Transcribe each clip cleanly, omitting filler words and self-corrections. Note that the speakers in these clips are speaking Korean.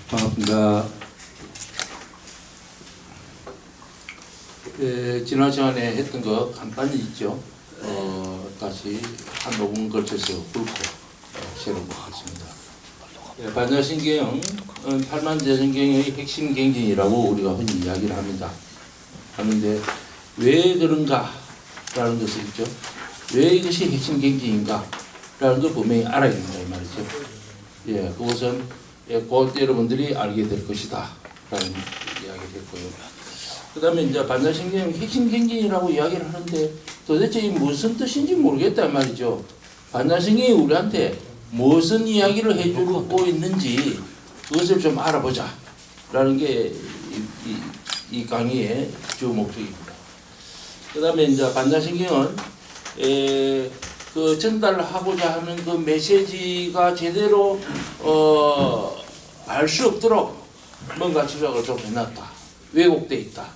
반갑습니다. 지난 시간에 했던 거 간단히 있죠. 다시 한 5분 걸쳐서 훑고 새로운 것 같습니다. 반야신경은 팔만대신경의 핵심 경전이라고 우리가 흔히 이야기를 합니다. 하는데 왜 그런가라는 것을 있죠. 왜 이것이 핵심 경전인가라는 걸 분명히 알아야 된다 이 말이죠. 예, 그것은 곧 여러분들이 알게 될 것이다 라는 이야기를 했고요. 그 다음에 이제 반야신경 핵심 경전이라고 이야기를 하는데 도대체 이 무슨 뜻인지 모르겠다 말이죠. 반야신경이 우리한테 무슨 이야기를 해주고 있는지 그것을 좀 알아보자 라는 게 이 강의의 주 목적입니다. 그 다음에 이제 반야신경은 그 전달하고자 하는 그 메시지가 제대로 알 수 없도록 뭔가 지적을 좀 해놨다. 왜곡되어 있다.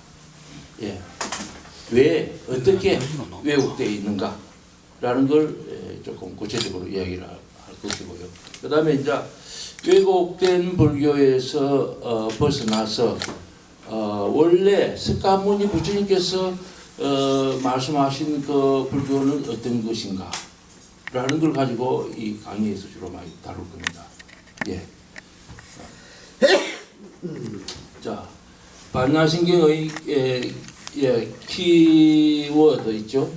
예. 왜 어떻게 왜곡되어 있는가 라는 걸 조금 구체적으로 이야기를 할 것이고요. 그 다음에 이제 왜곡된 불교에서 벗어나서 원래 석가모니 부처님께서 말씀하신 그 불교는 어떤 것인가 라는 걸 가지고 이 강의에서 주로 많이 다룰 겁니다. 예. 자, 반야신경의 키워드 있죠.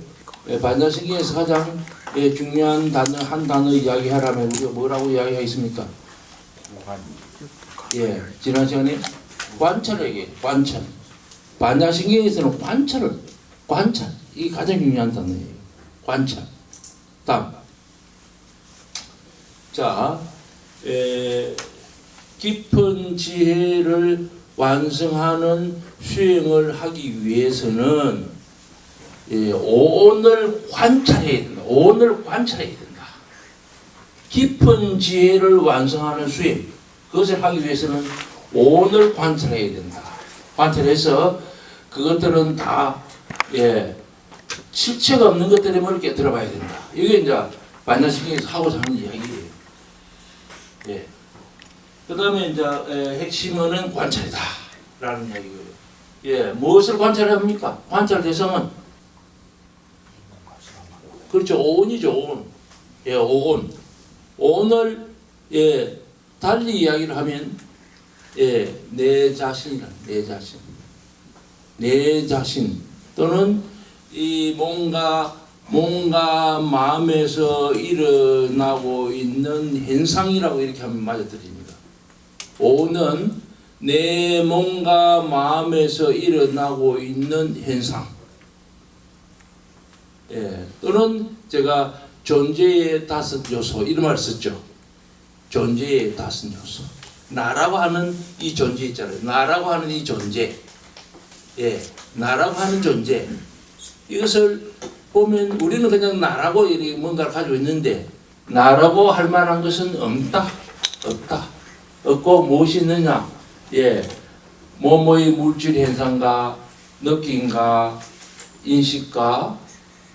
반야신경에서 가장 중요한 단어 한 단어 이야기하라면 우리가 뭐라고 이야기하겠습니까? 예, 지난 시간에 관찰에게 관찰. 반야신경에서는 관찰 이게 가장 중요한 단어예요. 관찰. 다음. 자, 깊은 지혜를 완성하는 수행을 하기 위해서는 오온을 관찰해야 된다. 오온을 관찰해야 된다. 깊은 지혜를 완성하는 수행 그것을 하기 위해서는 오온을 관찰해야 된다. 관찰해서 그것들은 다 실체가 없는 것들임을 깨달아 봐야 된다. 이게 이제 반야신경에서 하고자 하는 이야기예요. 예. 그 다음에 이제 핵심은 관찰이다 라는 이야기고요. 예, 무엇을 관찰합니까? 관찰 대상은 그렇죠. 오온이죠. 오온. 예, 오온. 오온을 달리 이야기를 하면 내 자신이라 내 자신 또는 이 뭔가 마음에서 일어나고 있는 현상이라고 이렇게 하면 맞아들입니다. 오는 내 뭔가 마음에서 일어나고 있는 현상. 또는 제가 존재의 5 요소 이런 말을 썼죠. 존재의 5 요소. 나라고 하는 이 존재 있잖아요. 나라고 하는 이 존재. 나라고 하는 존재. 이것을 보면 우리는 그냥 나라고 이렇게 뭔가를 가지고 있는데 나라고 할 만한 것은 없다. 없고 무엇이 있느냐? 뭐뭐의 물질 현상과 느낌과 인식과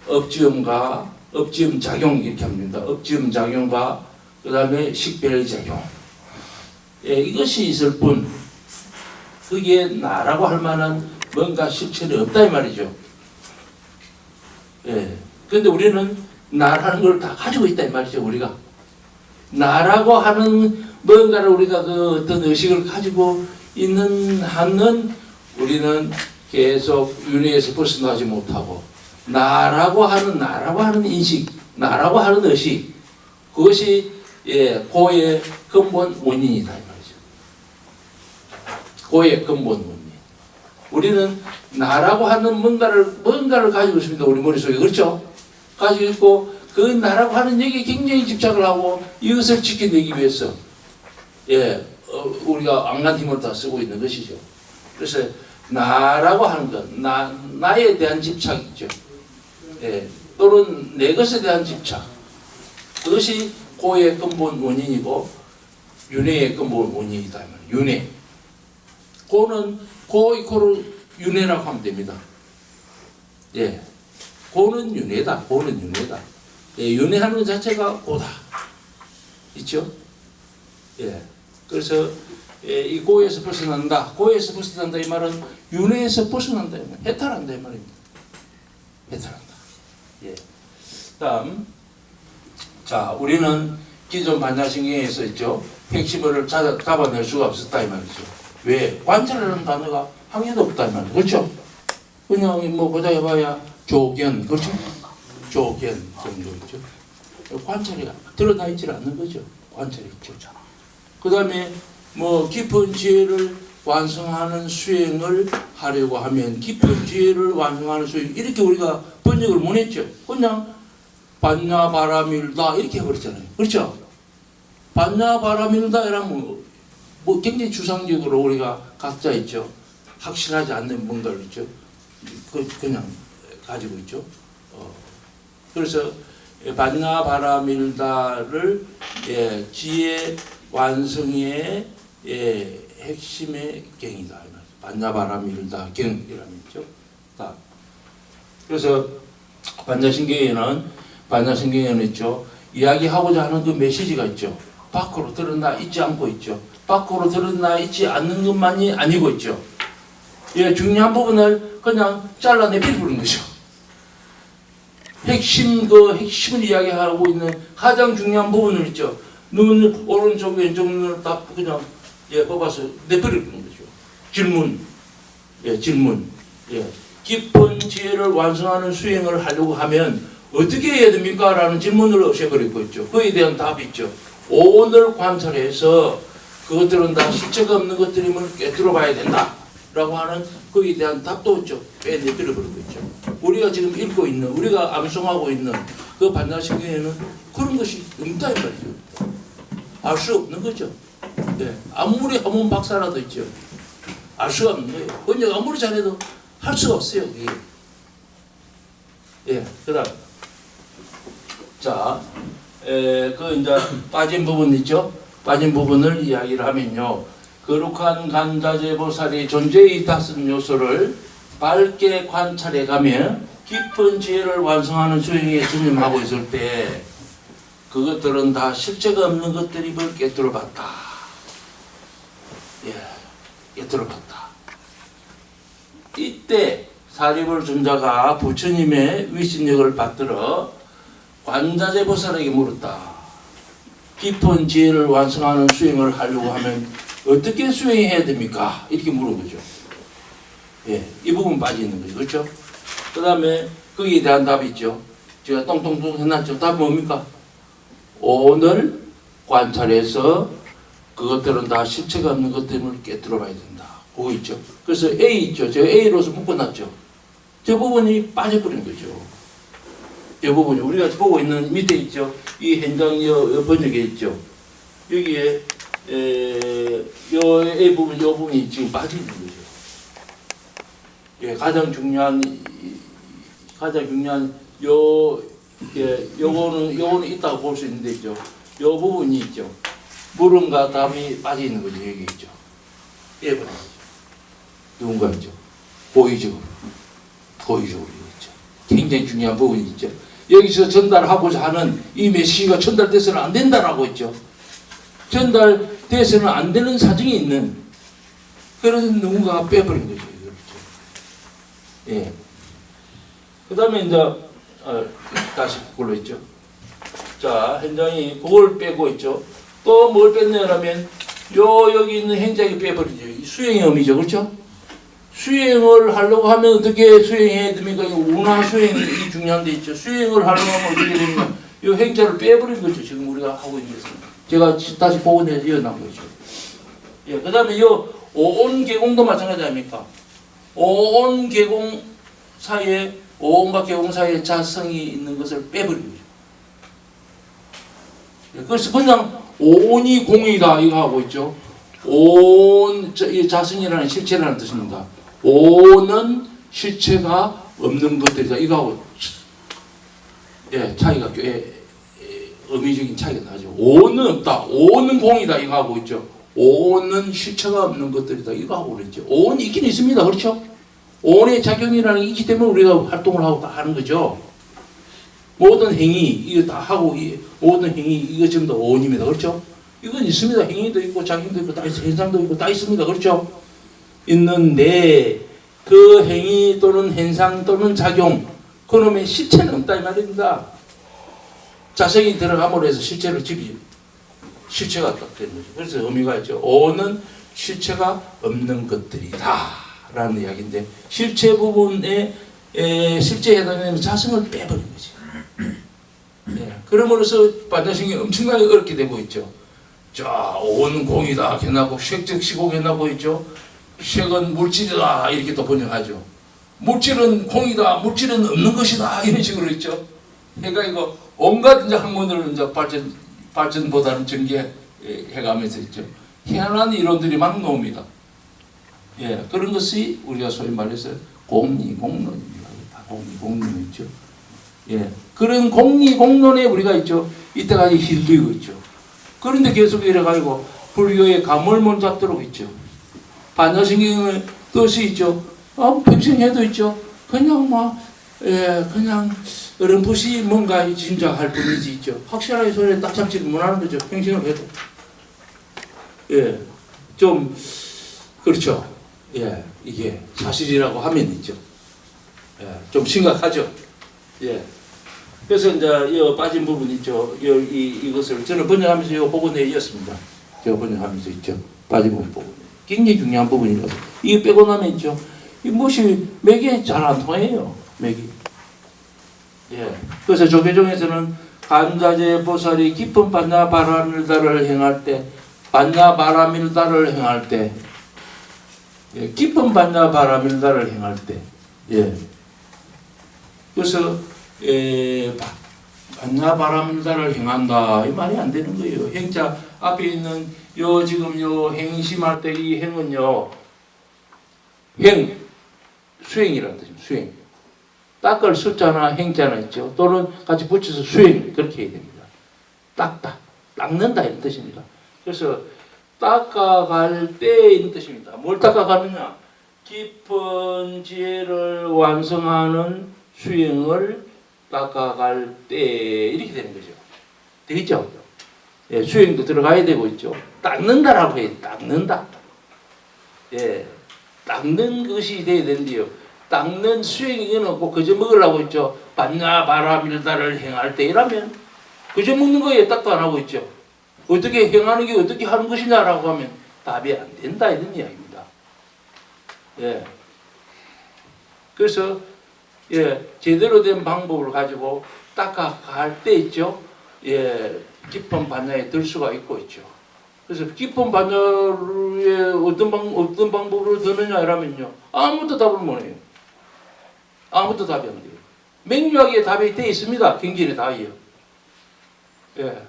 업지음과 업지음 작용 이렇게 합니다. 업지음 작용과 그 다음에 식별 작용. 이것이 있을 뿐 그게 나라고 할 만한 뭔가 실체는 없다 이 말이죠. 그런데 우리는 나라는 걸 다 가지고 있다 이 말이죠. 우리가 나라고 하는 뭔가를 우리가 그 어떤 의식을 가지고 있는 한은 우리는 계속 윤회에서 벗어나지 못하고 나라고 하는 인식, 나라고 하는 의식 그것이 고의 근본 원인이다 이 말이죠. 고의 근본 원인. 우리는 나라고 하는 뭔가를 가지고 있습니다. 우리 머릿속에. 그렇죠? 가지고 있고 그 나라고 하는 얘기에 굉장히 집착을 하고 이것을 지켜내기 위해서 우리가 안간 힘을 다 쓰고 있는 것이죠. 그래서 나라고 하는 것, 나에 대한 집착이죠. 또는 내 것에 대한 집착. 그것이 고의 근본 원인이고 윤회의 근본 원인이다. 윤회. 고 이코를 윤회라고 하면 됩니다. 고는 윤회다. 윤회하는 것 자체가 고다. 있죠? 그래서 이 고에서 벗어난다. 고에서 벗어난다 이 말은 윤회에서 벗어난다. 해탈한다 이 말입니다. 해탈한다. 예. 다음, 자 우리는 기존 반야신경에서 있죠. 핵심을 잡아낼 수가 없었다 이 말이죠. 왜? 관찰하는 단어가 한 개도 없다 이 말이죠. 그렇죠? 그냥 뭐 보자 해봐야 조견, 그렇죠? 조견 정도죠. 관찰이 드러나 있질 않는 거죠. 관찰이 있죠. 그 다음에 뭐 깊은 지혜를 완성하는 수행을 하려고 하면 깊은 지혜를 완성하는 수행 이렇게 우리가 번역을 못 했죠. 그냥 반야바라밀다 이렇게 해버렸잖아요. 그렇죠? 반야바라밀다 이라면 뭐 굉장히 추상적으로 우리가 각자 있죠. 확실하지 않는 뭔가를 있죠. 그냥 가지고 있죠. 그래서 반야바라밀다를 지혜 완성의 핵심의 경이다. 반야바라밀다 경이라면 있죠. 그래서 반야신경에는 있죠. 이야기하고자 하는 그 메시지가 있죠. 밖으로 드러나 있지 않고 있죠. 밖으로 드러나 있지 않는 것만이 아니고 있죠. 중요한 부분을 그냥 잘라내 버리는 거죠. 핵심을 이야기하고 있는 가장 중요한 부분을 있죠. 눈을 오른쪽 왼쪽 눈을 딱 그냥 뽑아서 내버리는 거죠. 질문. 깊은 지혜를 완성하는 수행을 하려고 하면 어떻게 해야 됩니까? 라는 질문을 없애버리고 있죠. 그에 대한 답이 있죠. 오늘 관찰해서 그것들은 다 실체가 없는 것들임을 깨뜨려 봐야 된다. 라고 하는 그에 대한 답도 있죠. 빼내버리고 있죠. 우리가 지금 읽고 있는, 우리가 암송하고 있는 그 반야신경에는 그런 것이 없다 이 말이죠. 알 수 없는 거죠. 아무리 학문 박사라도 있죠. 알 수가 없는 거예요. 번역 아무리 잘해도 할 수가 없어요. 그 다음. 자, 그 이제 빠진 부분 있죠. 빠진 부분을 이야기를 하면요. 거룩한 간자재 보살의 존재의 5 요소를 밝게 관찰해 가며 깊은 지혜를 완성하는 수행에 전념하고 있을 때 그것들은 다 실체가 없는 것들임을 깨뜨려 봤다. 깨뜨려 봤다. 이때 사리불尊자가 부처님의 위신력을 받들어 관자재 보살에게 물었다. 깊은 지혜를 완성하는 수행을 하려고 하면 어떻게 수행해야 됩니까? 이렇게 물은 거죠. 이 부분 빠져 있는 거죠. 그렇죠? 그 다음에 거기에 대한 답이 있죠. 제가 똥똥똥 해놨죠. 답이 뭡니까? 오늘 관찰해서 그것들은 다 실체가 없는 것들을 깨뜨려 봐야 된다. 그거 있죠. 그래서 A 있죠. 제가 A로서 묶어놨죠. 저 부분이 빠져버린 거죠. 이 부분이 우리가 보고 있는 밑에 있죠. 이 현장 번역에 있죠. 여기에 요 A 부분, 요 부분이 지금 빠져 있는 거죠. 가장 중요한 요거는 있다고 볼 수 있는데 있죠. 요 부분이 있죠. 물음과 답이 빠져 있는 거죠. 여기 있죠. 예번에 누군가 있죠. 고의적으로 있죠. 굉장히 중요한 부분이 있죠. 여기서 전달하고자 하는 이 메시지가 전달돼서는 안 된다라고 했죠. 전달돼서는 안 되는 사정이 있는 그런 누군가가 빼버린 거죠. 그 다음에 이제 다시 그걸로 있죠. 자, 현장이 그걸 빼고 있죠. 또 뭘 뺐냐면 여기 있는 행장이 빼버리죠. 수행의 의미죠. 그렇죠? 수행을 하려고 하면 어떻게 수행해야 됩니까? 운하 수행이 중요한 데 있죠. 수행을 하려고 하면 어떻게 됩니까? 이 행자를 빼버린 거죠. 지금 우리가 하고 있는 것은. 제가 다시 복원해서 이어난 거죠. 그 다음에 이 오온 계공도 마찬가지 아닙니까? 오온 계공 사이에, 오온과 계공 사이에 자성이 있는 것을 빼버린 거죠. 그래서 그냥 오온이 공이다 이거 하고 있죠. 오온, 이 자성이라는 실체라는 뜻입니다. 오는 실체가 없는 것들이다 이거 하고 차이가 의미적인 차이가 나죠. 오는 없다, 오는 공이다 이거 하고 있죠. 오는 실체가 없는 것들이다 이거 하고 그랬죠. 오온이 있긴 있습니다. 그렇죠? 오온의 작용이라는 게 있기 때문에 우리가 활동을 하고 다 하는 거죠. 모든 행위 이거 다 하고 모든 행위 이거 전부 다 오온입니다. 그렇죠? 이건 있습니다. 행위도 있고 작용도 있고 다 있어. 현상도 있고 다 있습니다. 그렇죠? 있는데 그 행위 또는 현상 또는 작용 그놈의 실체는 없다 이 말입니다. 자성이 들어감으로 해서 실체를 집이 실체가 딱 되는 거죠. 그래서 의미가 있죠. 오는 실체가 없는 것들이다 라는 이야기인데 실체 부분에 실제에 해당되는 자성을 빼버린 거지. 네. 그러므로서 반야신경이 엄청나게 어렵게 되고 있죠. 자, 오는 공이다 해나고 색적 시공 해나고 있죠. 색은 물질이다 이렇게 또 번역하죠. 물질은 공이다, 물질은 없는 것이다 이런 식으로 있죠. 그러니까 이거 온갖 이제 학문을 이제 발전보다는 전개해가면서 있죠. 희한한 이론들이 막 나옵니다. 예, 그런 것이 우리가 소위 말해서 공리공론입니다. 다 공리공론이죠. 예, 그런 공리공론에 우리가 있죠. 이때까지 힐리고 있죠. 그런데 계속 이래가지고 불교의 가물못 잡도록 있죠. 반야신경의 뜻이 있죠. 평생해도 있죠. 그냥 그냥 어렴풋이 뭔가 짐작할 뿐이지 있죠. 확실하게 소리에 딱 잡지를 못하는 거죠. 평생을 해도. 예, 좀 그렇죠. 예, 이게 사실이라고 하면 있죠. 예, 좀 심각하죠. 예. 그래서 이제 이 빠진 부분 있죠. 이것을 저는 번역하면서 이 부분에 이었습니다. 제가 번역하면서 있죠. 빠진 부분. 굉장히 중요한 부분이라서. 이게 빼고 나면 있죠. 이 무엇이 맥이 잘 안 통해요. 맥이. 예. 그래서 조계종에서는 간자재 보살이 깊은 반야바라밀다를 행할 때, 반야바라밀다를 행할 때, 예, 깊은 반야바라밀다를 행할 때, 예. 그래서 반야바라밀다를 행한다 이 말이 안 되는 거예요. 행자 앞에 있는 요 지금 요 행심할 때 이 행은요, 행 수행이라는 뜻입니다. 수행. 닦을 숫자나 행자나 있죠. 또는 같이 붙여서 수행 그렇게 해야 됩니다. 닦는다 이런 뜻입니다. 그래서 닦아갈 때 이런 뜻입니다. 뭘 닦아가느냐? 깊은 지혜를 완성하는 수행을 닦아갈 때 이렇게 되는 거죠. 되겠죠? 예, 수행도 들어가야 되고 있죠. 닦는다라고 해요. 닦는다. 예, 닦는 것이 돼야 되는데요. 닦는 수행이는 없고 그저 먹으려고 있죠. 반야바라밀다를 행할 때 이라면 그저 먹는 거에 딱도 안 하고 있죠. 어떻게 행하는 게 어떻게 하는 것이냐라고 하면 답이 안 된다 이런 이야기입니다. 예. 그래서 예, 제대로 된 방법을 가지고 닦아갈 때 있죠. 예, 깊은 반야에 들 수가 있고 있죠. 그래서 깊은 반야에 어떤 방법으로 드느냐 이라면요. 아무도 답을 못 해요. 아무도 답이 안 돼요. 맹유하게 답이 되어 있습니다. 경전에 다이요. 예.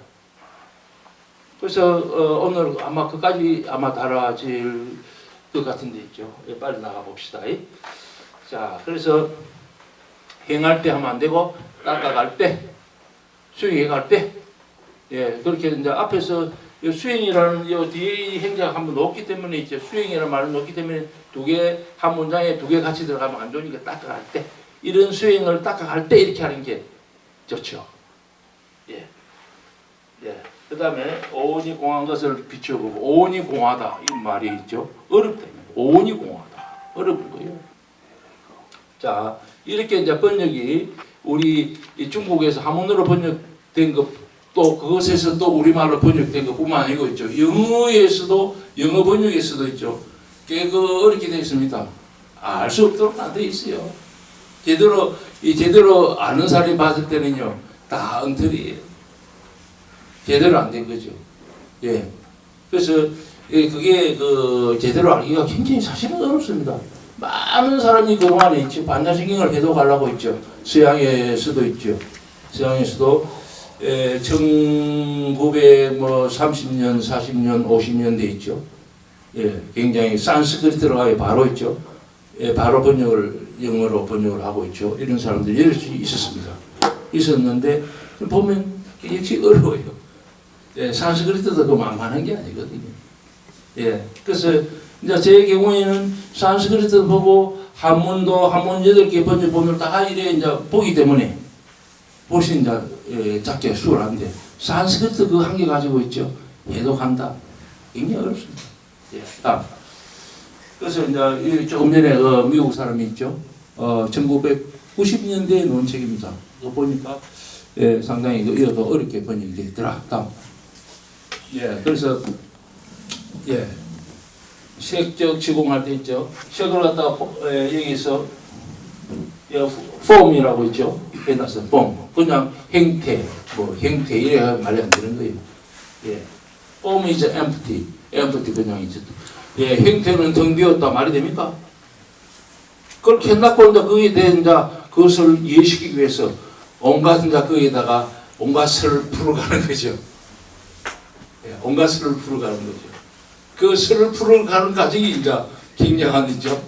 그래서 오늘 아마 그까지 아마 달아질 것 같은데 있죠. 예, 빨리 나가 봅시다. 자, 그래서 행할 때 하면 안 되고 닦아갈 때, 수행해 갈 때, 예, 그렇게 이제 앞에서 수행이라는 요 뒤에 행자가 한번 놓기 때문에 있죠. 수행이라는 말을 놓기 때문에 두 개, 한 문장에 두 개 같이 들어가면 안 좋으니까 닦아갈 때, 이런 수행을 닦아갈 때 이렇게 하는 게 좋죠. 예, 예. 그 다음에 오온이 공한 것을 비춰보고 오온이 공하다 이 말이 있죠. 어렵다. 오온이 공하다. 어려운 거예요. 자, 이렇게 이제 번역이 우리 중국에서 한문으로 번역된 것, 또 그것에서 또 우리말로 번역된 것뿐만 아니고 있죠. 영어에서도 영어 번역에서도 있죠. 꽤 어렵게 되어 있습니다. 알 수 없도록 다 되어 있어요. 제대로 아는 사람이 봤을 때는요, 다 엉터리예요. 제대로 안 된 거죠. 예. 그래서 그게 제대로 알기가 굉장히 사실은 어렵습니다. 많은 사람이 그동안에 있죠. 반야신경을 해도 가려고 있죠. 서양에서도 있죠. 서양에서도 1930년, 40년, 50년대 있죠. 예, 굉장히 산스크리트로 바로 있죠. 예, 바로 영어로 번역을 하고 있죠. 이런 사람들이 여럿이 있었습니다. 있었는데 보면 역시 어려워요. 예, 산스크리트도 그 만만한 게 아니거든요. 예, 그래서 이제 제 경우에는 산스크리트 보고 한문도 한문 8개 번역 보면 다 이래 이제 보기 때문에 훨씬 이제 작게 수월한데 산스크리트 그 한 개 가지고 있죠. 해독한다. 굉장히 어렵습니다. 예. 다음. 그래서 이제 조금 전에 그 미국 사람이 있죠. 1990년대에 놓은 책입니다. 그거 보니까 예, 상당히 이것도 어렵게 번역이 되더라. 다음. 예, 그래서 예, 색적 시공할 때 있죠. 색을 갖다가 여기서 폼이라고 있죠. 해놨어. 폼. 그냥 형태, 뭐 형태 이래 말이 안 되는 거예요. 예, 폼 is empty. empty 그냥 이제 예, 형태는 텅 비었다 말이 됩니까? 그렇게 해놨고 이제 거기에 대해 이제 그것을 이해시키기 위해서 온갖 이제 거기에다가 온갖 설을 풀어가는 거죠. 예, 온갖 설을 풀어가는 거죠. 그 설을 풀어가는 과정이 이제 굉장한 이죠.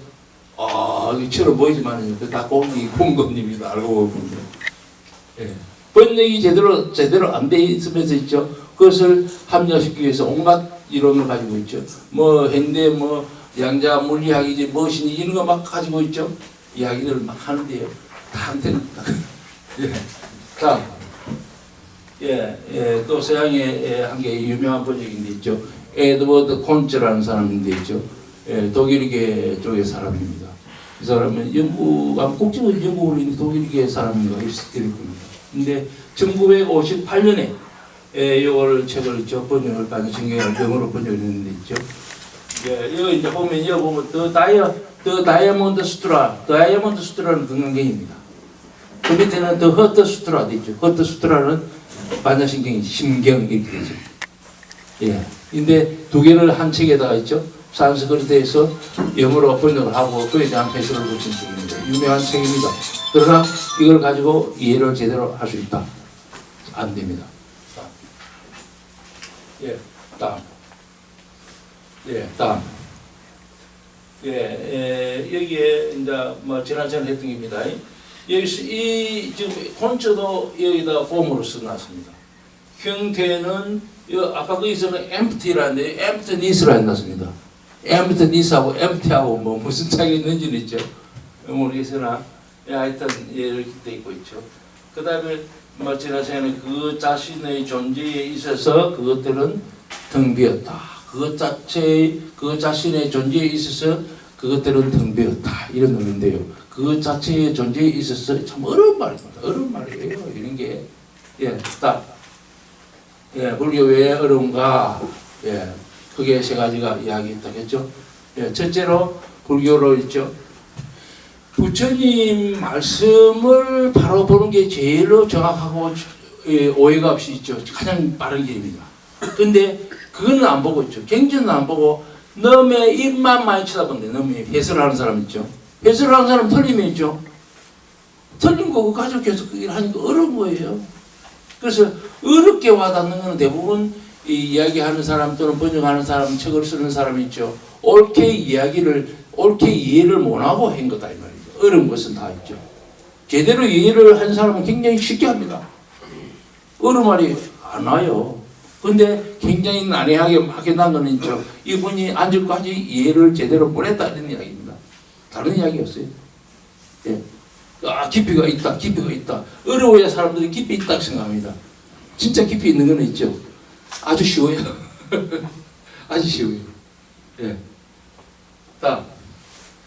이처럼 보이지만 다 공급입니다. 알고 보면. 예. 번역이 제대로 안 돼 있으면서 있죠. 그것을 합리화시키기 위해서 온갖 이론을 가지고 있죠. 뭐 현대 뭐 양자 물리학이지 무엇이니 이런 거 막 가지고 있죠. 이야기를 막 하는데요. 다 안 됩니다. 예. 다음. 또 서양의 한 개 유명한 번역인데 있죠. 에드워드 콘츠라는 사람인데 있죠. 독일계 쪽의 사람입니다. 이 사람은 국적은 영국으로 있는 독일계 사람인가 이럴 겁니다. 근데 1958년에 이걸 책을 있죠. 번역을 반신경을 영어로 번역했는데 있죠. 여기 이제 보면 여기 보면 더 다이아몬드 수트라는 건강경입니다. 그 밑에는 더 허트 수트라도 있죠. 허트 수트라는 반야신경이 심경 이렇게 되죠. 예. 근데 두 개를 한 책에다가 있죠. 산스크리트에서 영어로 번역을 하고 그에 대한 해설을 붙인 책입니다. 유명한 책입니다. 그러나 이걸 가지고 이해를 제대로 할 수 있다. 안 됩니다. 예, 다음. 예, 다음. 여기에 이제 뭐 지난번에 했던 겁니다. 여기서 지금 콘츠도 여기다 폼으로 써놨습니다. 형태는 아까 거기서는 empty라는데 emptiness로 해놨습니다. emptiness하고 empty하고 뭐 무슨 차이가 있는지는 있죠. 모르겠으나 하여튼 이렇게 돼 있고 있죠. 그 다음에 뭐 지난번에 그 자신의 존재에 있어서 그것들은 텅 비었다. 그 자신의 존재에 있어서 그것들은 텅 비었다. 이런 의미인데요. 그 자체의 존재에 있어서 참 어려운 말입니다. 어려운 말이에요. 이런 게. 예, 딱. 예, 불교 왜 어려운가? 예, 크게 세 가지가 이야기했다겠죠. 예, 첫째로 불교로 있죠. 부처님 말씀을 바로 보는 게 제일로 정확하고 오해가 없이 있죠. 가장 빠른 길입니다. 근데 그거는 안 보고 있죠. 경전은 안 보고 너의 입만 많이 쳐다본대. 너의 해설하는 사람 있죠. 해설하는 사람 틀림이 있죠. 틀린 거 가지고 계속 하니까 어려운 거예요. 그래서 어렵게 와닿는 것은 대부분 이야기하는 사람 또는 번역하는 사람, 책을 쓰는 사람이 있죠. 옳게 이해를 못하고 한 거다 이 말이죠. 어려운 것은 다 있죠. 제대로 이해를 한 사람은 굉장히 쉽게 합니다. 어려운 말이 안 와요. 근데 굉장히 난해하게 막 해난 거는 있죠. 이분이 안전까지 이해를 제대로 못했다는 이야기입니다. 다른 이야기 없어요. 예. 깊이가 있다. 어려워야 사람들이 깊이 있다고 생각합니다. 진짜 깊이 있는 건 있죠. 아주 쉬워요. 아주 쉬워요. 예. 다음.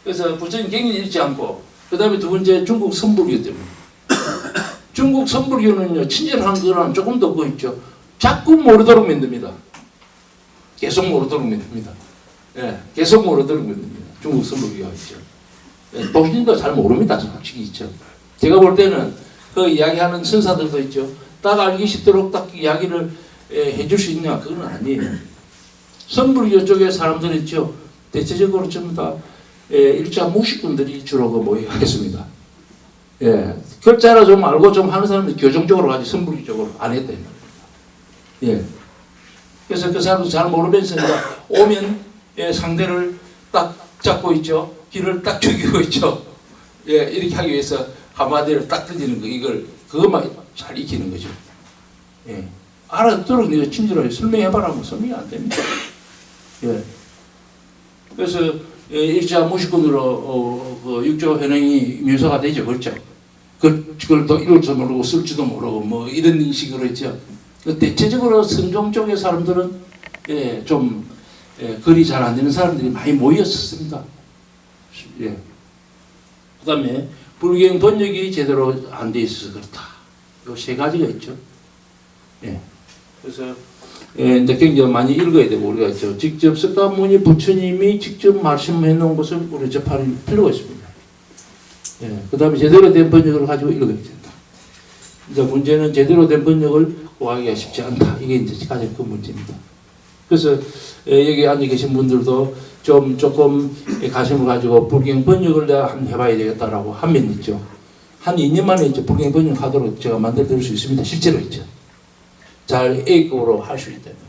그래서 부처님 경전 읽지 않고, 그 다음에 두 번째 중국 선불교 때문에. 중국 선불교는요, 친절한 거랑 조금 더 그거 있죠. 자꾸 모르도록 만듭니다. 계속 모르도록 만듭니다. 예. 계속 모르도록 만듭니다. 중국 선불교가 있죠. 도신도 잘 모릅니다. 솔직히 있죠. 제가 볼 때는 그 이야기하는 선사들도 있죠. 딱 알기 쉽도록 딱 이야기를 해줄 수 있냐? 그건 아니에요. 선불교 쪽에 사람들 있죠. 대체적으로 전부 다 일자 무식꾼들이 주로 그 모이게 하겠습니다. 예. 글자라 좀 알고 좀 하는 사람들 교정적으로 가지 선불교 쪽으로 안 했다. 예. 그래서 그 사람도 잘 모르면서 오면 상대를 딱 잡고 있죠. 길을 딱 죽이고 있죠. 예, 이렇게 하기 위해서 한마디를 딱 던지는 거, 그것만 잘 익히는 거죠. 예. 알아듣도록 네가 친절하게 설명해봐라 하면 설명이 안 됩니다. 예. 그래서 일자 무식군으로 그 육조 현행이 묘사가 되죠. 그렇죠. 그걸 또 읽을 줄 모르고 쓸 줄도 모르고 뭐 이런 식으로 했죠. 대체적으로 성종 쪽의 사람들은 좀 글이 잘 안 되는 사람들이 많이 모였었습니다. 예. 그다음에 불경 번역이 제대로 안 돼 있어서 그렇다. 요 세 가지가 있죠. 예. 그래서 이제 굉장히 많이 읽어야 되고 우리가 직접 석가모니 부처님이 직접 말씀해 놓은 것을 우리 접할 필요가 있습니다. 예. 그다음에 제대로 된 번역을 가지고 읽어야 된다. 이제 문제는 제대로 된 번역을 구하기가 쉽지 않다. 이게 이제 가장 큰 문제입니다. 그래서 여기 앉아 계신 분들도 조금 관심을 가지고 불경 번역을 내가 한번 해봐야 되겠다라고 하면 있죠. 한 2년 만에 이제 불경 번역하도록 제가 만들어 드릴 수 있습니다. 실제로 있죠. 잘 A급으로 할 수 있다면.